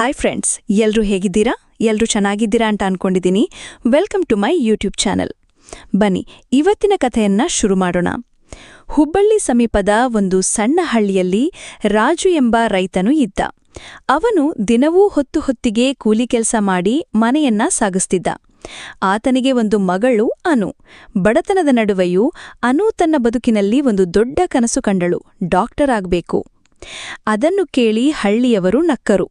Hi friends, ಎಲ್ಲರೂ ಹೇಗಿದ್ದೀರಾ? ಎಲ್ಲರೂ ಚೆನ್ನಾಗಿದ್ದೀರಾ ಅಂತ ಅನ್ಕೊಂಡಿದ್ದೀನಿ. Welcome to my YouTube channel. ಬನ್ನಿ, ಇವತ್ತಿನ ಕಥೆಯನ್ನ ಶುರು ಮಾಡೋಣ. ಹುಬ್ಬಳ್ಳಿ ಸಮೀಪದ ಒಂದು ಸಣ್ಣ ಹಳ್ಳಿಯಲ್ಲಿ ರಾಜು ಎಂಬ ರೈತನು ಇದ್ದ. ಅವನು ದಿನವೂ ಹೊತ್ತಿಗೆ ಕೂಲಿ ಕೆಲಸ ಮಾಡಿ ಮನೆಯನ್ನ ಸಾಗಿಸ್ತಿದ್ದ. ಆತನಿಗೆ ಒಂದು ಮಗಳು ಅನು. ಬಡತನದ ನಡುವೆಯೂ ಅನು ತನ್ನ ಬದುಕಿನಲ್ಲಿ ಒಂದು ದೊಡ್ಡ ಕನಸು ಕಂಡಳು, ಡಾಕ್ಟರ್ ಆಗ್ಬೇಕು. ಅದನ್ನು ಕೇಳಿ ಹಳ್ಳಿಯವರು ನಕ್ಕರು.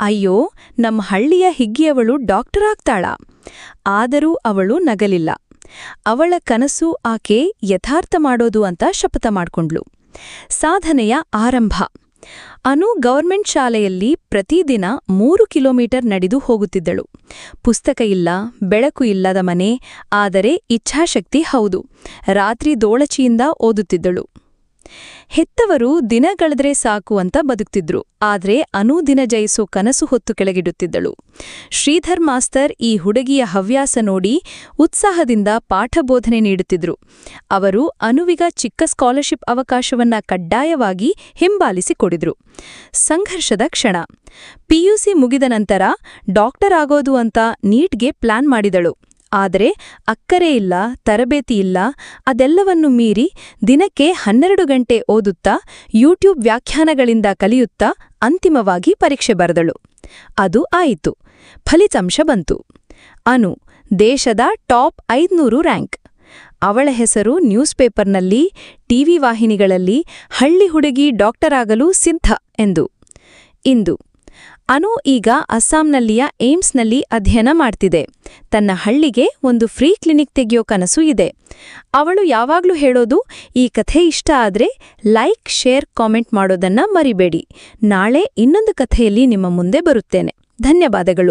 ಅಯ್ಯೋ, ನಮ್ಮ ಹಳ್ಳಿಯ ಹಿಗ್ಗಿಯವಳು ಡಾಕ್ಟರ್ ಆಗ್ತಾಳಾ? ಆದರೂ ಅವಳು ನಗಲಿಲ್ಲ. ಅವಳ ಕನಸು ಆಕೆ ಯಥಾರ್ಥ ಮಾಡೋದು ಅಂತ ಶಪಥ ಮಾಡ್ಕೊಂಡ್ಳು. ಸಾಧನೆಯ ಆರಂಭ. ಅನು ಗವರ್ಮೆಂಟ್ ಶಾಲೆಯಲ್ಲಿ ಪ್ರತಿದಿನ 3 ಕಿಲೋಮೀಟರ್ ನಡೆದು ಹೋಗುತ್ತಿದ್ದಳು. ಪುಸ್ತಕ ಇಲ್ಲ, ಬೆಳಕು ಇಲ್ಲದ ಮನೆ, ಆದರೆ ಇಚ್ಛಾಶಕ್ತಿ ಹೌದು. ರಾತ್ರಿ ದೋಳಚಿಯಿಂದ ಓದುತ್ತಿದ್ದಳು. ಹೆತ್ತವರು ದಿನ ಕಳೆದ್ರೆ ಸಾಕು ಅಂತ ಬದುಕ್ತಿದ್ರು. ಆದ್ರೆ ಅನು ದಿನ ಜಯಿಸೋ ಕನಸು ಹೊತ್ತು ಕೆಳಗಿಡುತ್ತಿದ್ದಳು. ಶ್ರೀಧರ್ ಮಾಸ್ತರ್ ಈ ಹುಡುಗಿಯ ಹವ್ಯಾಸ ನೋಡಿ ಉತ್ಸಾಹದಿಂದ ಪಾಠಬೋಧನೆ ನೀಡುತ್ತಿದ್ರು. ಅವರು ಅನುವಿಗ ಚಿಕ್ಕ ಸ್ಕಾಲರ್ಶಿಪ್ ಅವಕಾಶವನ್ನ ಕಡ್ಡಾಯವಾಗಿ ಹಿಂಬಾಲಿಸಿಕೊಡಿದ್ರು. ಸಂಘರ್ಷದ ಕ್ಷಣ. ಪಿಯುಸಿ ಮುಗಿದ ನಂತರ ಡಾಕ್ಟರ್ ಆಗೋದು ಅಂತ ನೀಟ್ಗೆ ಪ್ಲಾನ್ ಮಾಡಿದಳು. ಆದರೆ ಅಕ್ಕರೆ ಇಲ್ಲ, ತರಬೇತಿ ಇಲ್ಲ. ಅದೆಲ್ಲವನ್ನು ಮೀರಿ ದಿನಕ್ಕೆ 12 ಗಂಟೆ ಓದುತ್ತಾ ಯೂಟ್ಯೂಬ್ ವ್ಯಾಖ್ಯಾನಗಳಿಂದ ಕಲಿಯುತ್ತಾ ಅಂತಿಮವಾಗಿ ಪರೀಕ್ಷೆ ಬರೆದಳು. ಅದು ಆಯಿತು. ಫಲಿತಾಂಶ ಬಂತು. ಅನು ದೇಶದ ಟಾಪ್ 500 ರ್ಯಾಂಕ್. ಅವಳ ಹೆಸರು ನ್ಯೂಸ್ ಪೇಪರ್ನಲ್ಲಿ, ಟಿವಿ ವಾಹಿನಿಗಳಲ್ಲಿ ಹಳ್ಳಿ ಹುಡುಗಿ ಡಾಕ್ಟರ್ ಆಗಲು ಸಿದ್ಧ ಎಂದು. ಇಂದು ಅನು ಈಗ ಅಸ್ಸಾಂನಲ್ಲಿಯ ಏಮ್ಸ್ನಲ್ಲಿ ಅಧ್ಯಯನ ಮಾಡ್ತಿದೆ. ತನ್ನ ಹಳ್ಳಿಗೆ ಒಂದು ಫ್ರೀ ಕ್ಲಿನಿಕ್ ತೆಗೆಯೋ ಕನಸು ಇದೆ. ಅವಳು ಯಾವಾಗ್ಲೂ ಹೇಳೋದು, ಈ ಕಥೆ ಇಷ್ಟ ಆದ್ರೆ ಲೈಕ್, ಶೇರ್, ಕಾಮೆಂಟ್ ಮಾಡೋದನ್ನ ಮರಿಬೇಡಿ. ನಾಳೆ ಇನ್ನೊಂದು ಕಥೆಯಲ್ಲಿ ನಿಮ್ಮ ಮುಂದೆ ಬರುತ್ತೇನೆ. ಧನ್ಯವಾದಗಳು.